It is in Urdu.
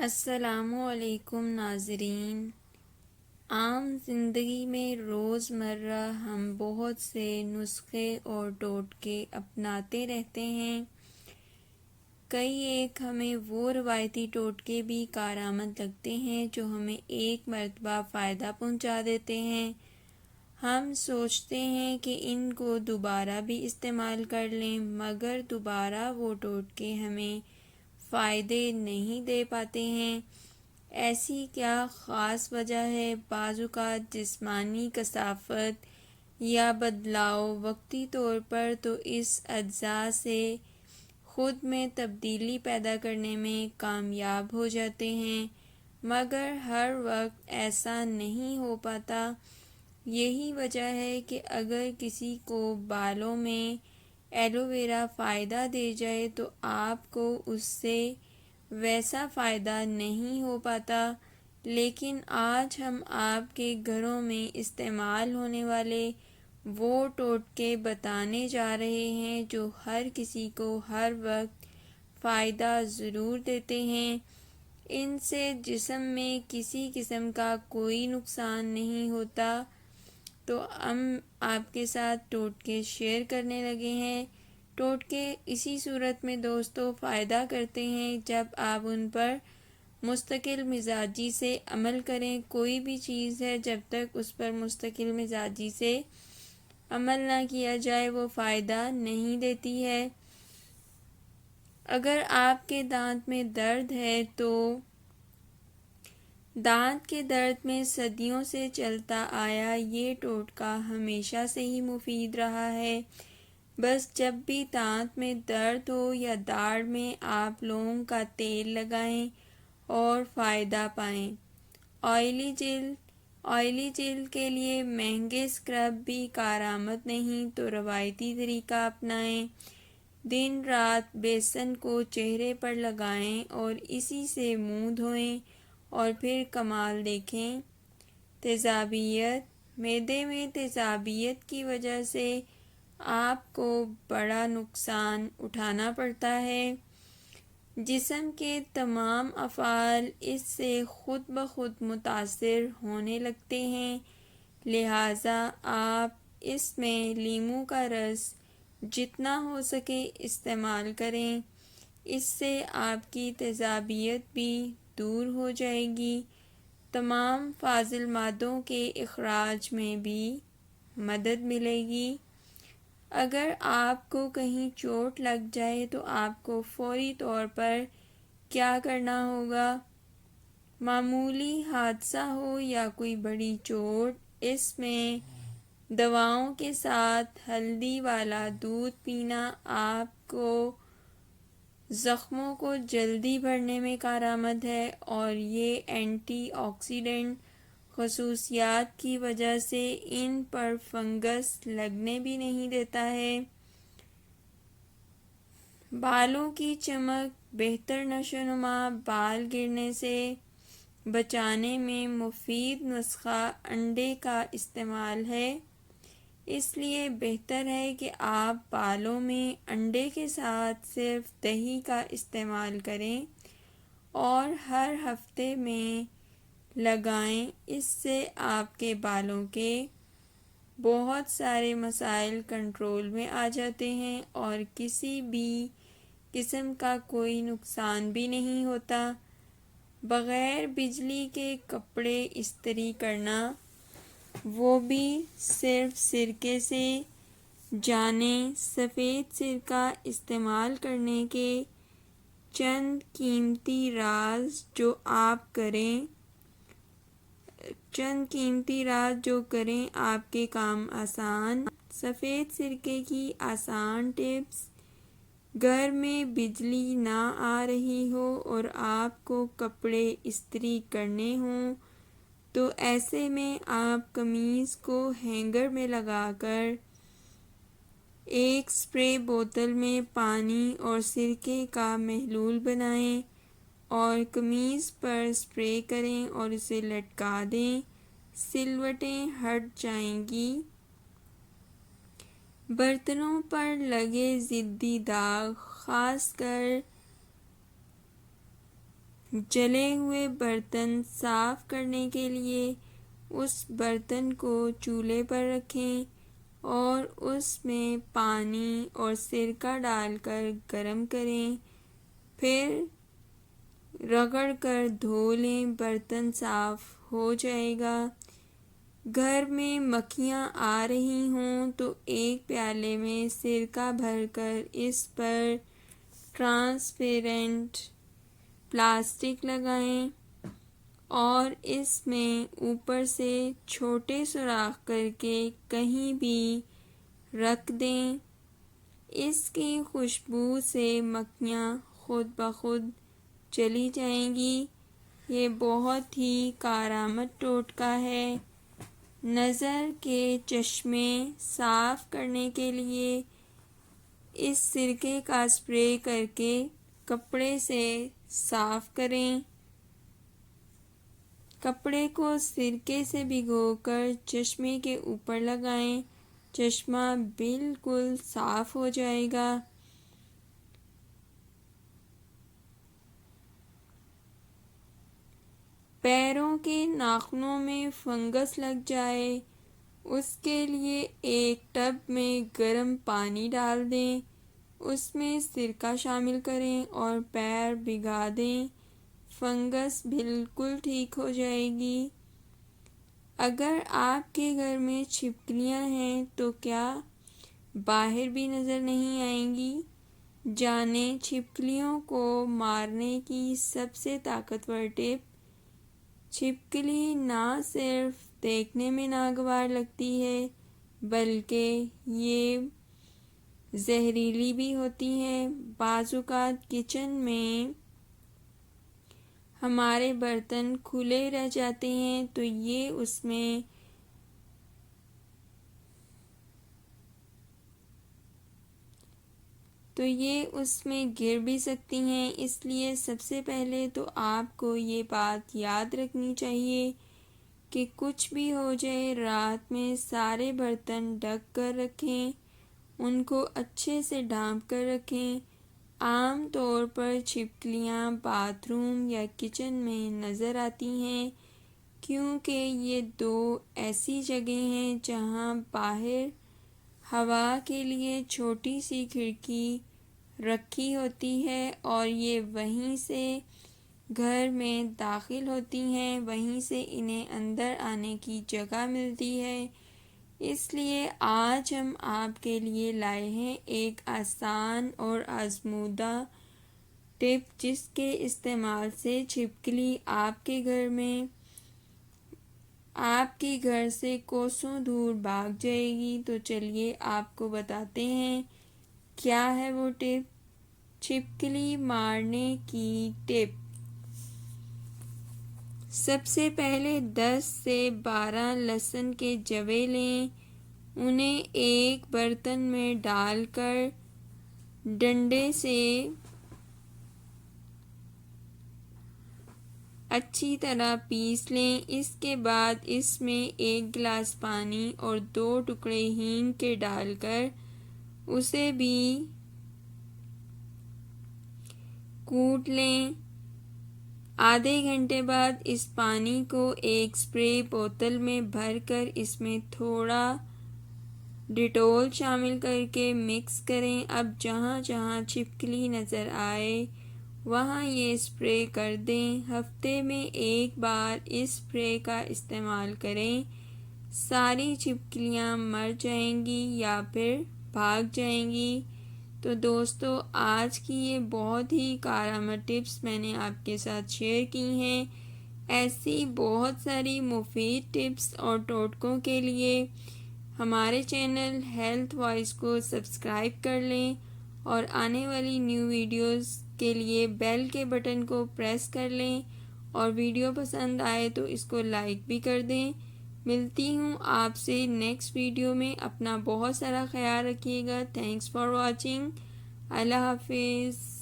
السلام علیکم ناظرین۔ عام زندگی میں روزمرہ ہم بہت سے نسخے اور ٹوٹکے اپناتے رہتے ہیں۔ کئی ایک ہمیں وہ روایتی ٹوٹکے بھی کارآمد لگتے ہیں جو ہمیں ایک مرتبہ فائدہ پہنچا دیتے ہیں۔ ہم سوچتے ہیں کہ ان کو دوبارہ بھی استعمال کر لیں، مگر دوبارہ وہ ٹوٹکے ہمیں فائدے نہیں دے پاتے ہیں۔ ایسی کیا خاص وجہ ہے؟ بعض اوقات جسمانی کثافت یا بدلاؤ وقتی طور پر تو اس اجزاء سے خود میں تبدیلی پیدا کرنے میں کامیاب ہو جاتے ہیں، مگر ہر وقت ایسا نہیں ہو پاتا۔ یہی وجہ ہے کہ اگر کسی کو بالوں میں ایلو ویرا فائدہ دے جائے تو آپ کو اس سے ویسا فائدہ نہیں ہو پاتا۔ لیکن آج ہم آپ کے گھروں میں استعمال ہونے والے وہ ٹوٹکے بتانے جا رہے ہیں جو ہر کسی کو ہر وقت فائدہ ضرور دیتے ہیں۔ ان سے جسم میں کسی قسم کا کوئی نقصان نہیں ہوتا۔ تو ہم آپ کے ساتھ ٹوٹکے شیئر کرنے لگے ہیں۔ ٹوٹکے اسی صورت میں دوستوں فائدہ کرتے ہیں جب آپ ان پر مستقل مزاجی سے عمل کریں۔ کوئی بھی چیز ہے جب تک اس پر مستقل مزاجی سے عمل نہ کیا جائے وہ فائدہ نہیں دیتی ہے۔ اگر آپ کے دانت میں درد ہے تو دانت کے درد میں صدیوں سے چلتا آیا یہ ٹوٹکا ہمیشہ سے ہی مفید رہا ہے۔ بس جب بھی دانت میں درد ہو یا داڑھ میں آپ لونگ کا تیل لگائیں اور فائدہ پائیں۔ آئلی جلد کے لیے مہنگے اسکرب بھی کارآمد نہیں تو روایتی طریقہ اپنائیں۔ دن رات بیسن کو چہرے پر لگائیں اور اسی سے منہ دھوئیں اور پھر کمال دیکھیں۔ تیزابیت: معدے میں تیزابیت کی وجہ سے آپ کو بڑا نقصان اٹھانا پڑتا ہے۔ جسم کے تمام افعال اس سے خود بخود متاثر ہونے لگتے ہیں، لہٰذا آپ اس میں لیموں کا رس جتنا ہو سکے استعمال کریں۔ اس سے آپ کی تیزابیت بھی دور ہو جائے گی۔ تمام فاضل مادوں کے اخراج میں بھی مدد ملے گی۔ اگر آپ کو کہیں چوٹ لگ جائے تو آپ کو فوری طور پر کیا کرنا ہوگا؟ معمولی حادثہ ہو یا کوئی بڑی چوٹ، اس میں دواؤں کے ساتھ ہلدی والا دودھ پینا آپ کو زخموں کو جلدی بھرنے میں کارآمد ہے اور یہ اینٹی آکسیڈنٹ خصوصیات کی وجہ سے ان پر فنگس لگنے بھی نہیں دیتا ہے۔ بالوں کی چمک، بہتر نشو و نما، بال گرنے سے بچانے میں مفید نسخہ انڈے کا استعمال ہے۔ اس لیے بہتر ہے کہ آپ بالوں میں انڈے کے ساتھ صرف دہی کا استعمال کریں اور ہر ہفتے میں لگائیں۔ اس سے آپ کے بالوں کے بہت سارے مسائل کنٹرول میں آ جاتے ہیں اور کسی بھی قسم کا کوئی نقصان بھی نہیں ہوتا۔ بغیر بجلی کے کپڑے استری کرنا، وہ بھی صرف سرکے سے۔ جانیں سفید سرکہ استعمال کرنے کے چند قیمتی راز جو کریں آپ کے کام آسان۔ سفید سرکے کی آسان ٹپس: گھر میں بجلی نہ آ رہی ہو اور آپ کو کپڑے استری کرنے ہوں تو ایسے میں آپ قمیض کو ہینگر میں لگا کر ایک اسپرے بوتل میں پانی اور سرکے کا محلول بنائیں اور قمیض پر اسپرے کریں اور اسے لٹکا دیں، سلوٹیں ہٹ جائیں گی۔ برتنوں پر لگے ضدی داغ، خاص کر جلے ہوئے برتن صاف کرنے کے لیے اس برتن کو چولہے پر رکھیں اور اس میں پانی اور سرکہ ڈال کر گرم کریں، پھر رگڑ کر دھو لیں، برتن صاف ہو جائے گا۔ گھر میں مکھیاں آ رہی ہوں تو ایک پیالے میں سرکہ بھر کر اس پر ٹرانسپیرنٹ پلاسٹک لگائیں اور اس میں اوپر سے چھوٹے سوراخ کر کے کہیں بھی رکھ دیں۔ اس کی خوشبو سے مکھیاں خود بخود چلی جائیں گی۔ یہ بہت ہی کارآمد ٹوٹکا ہے۔ نظر کے چشمے صاف کرنے کے لیے اس سرکے کا اسپرے کر کے کپڑے سے صاف کریں۔ کپڑے کو سرکے سے بھگو کر چشمے کے اوپر لگائیں، چشمہ بالکل صاف ہو جائے گا۔ پیروں کے ناخنوں میں فنگس لگ جائے، اس کے لیے ایک ٹب میں گرم پانی ڈال دیں، اس میں سرکہ شامل کریں اور پیر بھگا دیں، فنگس بالکل ٹھیک ہو جائے گی۔ اگر آپ کے گھر میں چھپکلیاں ہیں تو کیا باہر بھی نظر نہیں آئیں گی؟ جانیں چھپکلیوں کو مارنے کی سب سے طاقتور ٹپ۔ چھپکلی نہ صرف دیکھنے میں ناگوار لگتی ہے بلکہ یہ زہریلی بھی ہوتی ہے۔ بعض اوقات کچن میں ہمارے برتن کھلے رہ جاتے ہیں تو یہ اس میں گر بھی سکتی ہیں، اس لیے سب سے پہلے تو آپ کو یہ بات یاد رکھنی چاہیے کہ کچھ بھی ہو جائے رات میں سارے برتن ڈھک کر رکھیں، ان کو اچھے سے ڈھانپ کر رکھیں۔ عام طور پر چھپکلیاں باتھ روم یا کچن میں نظر آتی ہیں کیونکہ یہ دو ایسی جگہیں ہیں جہاں باہر ہوا کے لیے چھوٹی سی کھڑکی رکھی ہوتی ہے اور یہ وہیں سے گھر میں داخل ہوتی ہیں، وہیں سے انہیں اندر آنے کی جگہ ملتی ہے۔ اس لیے آج ہم آپ کے لیے لائے ہیں ایک آسان اور آزمودہ ٹپ جس کے استعمال سے چھپکلی آپ کے گھر سے کوسوں دور بھاگ جائے گی۔ تو چلیے آپ کو بتاتے ہیں کیا ہے وہ ٹپ۔ چھپکلی مارنے کی ٹپ۔ سب سے پہلے 10 سے 12 لہسن کے جوے لیں، انہیں ایک برتن میں ڈال کر ڈنڈے سے اچھی طرح پیس لیں۔ اس کے بعد اس میں 1 گلاس پانی اور 2 ٹکڑے ہینگ کے ڈال کر اسے بھی کوٹ لیں۔ آدھے گھنٹے بعد اس پانی کو ایک اسپرے بوتل میں بھر کر اس میں تھوڑا ڈیٹول شامل کر کے مکس کریں۔ اب جہاں جہاں چھپکلی نظر آئے وہاں یہ اسپرے کر دیں۔ ہفتے میں 1 بار اس اسپرے کا استعمال کریں، ساری چھپکلیاں مر جائیں گی یا پھر بھاگ جائیں گی۔ تو دوستو آج کی یہ بہت ہی کارآمد ٹپس میں نے آپ کے ساتھ شیئر کی ہیں۔ ایسی بہت ساری مفید ٹپس اور ٹوٹکوں کے لیے ہمارے چینل ہیلتھ وائس کو سبسکرائب کر لیں اور آنے والی نیو ویڈیوز کے لیے بیل کے بٹن کو پریس کر لیں اور ویڈیو پسند آئے تو اس کو لائک بھی کر دیں۔ ملتی ہوں آپ سے نیکسٹ ویڈیو میں، اپنا بہت سارا خیال رکھیے گا۔ Thanks for watching. اللہ حافظ۔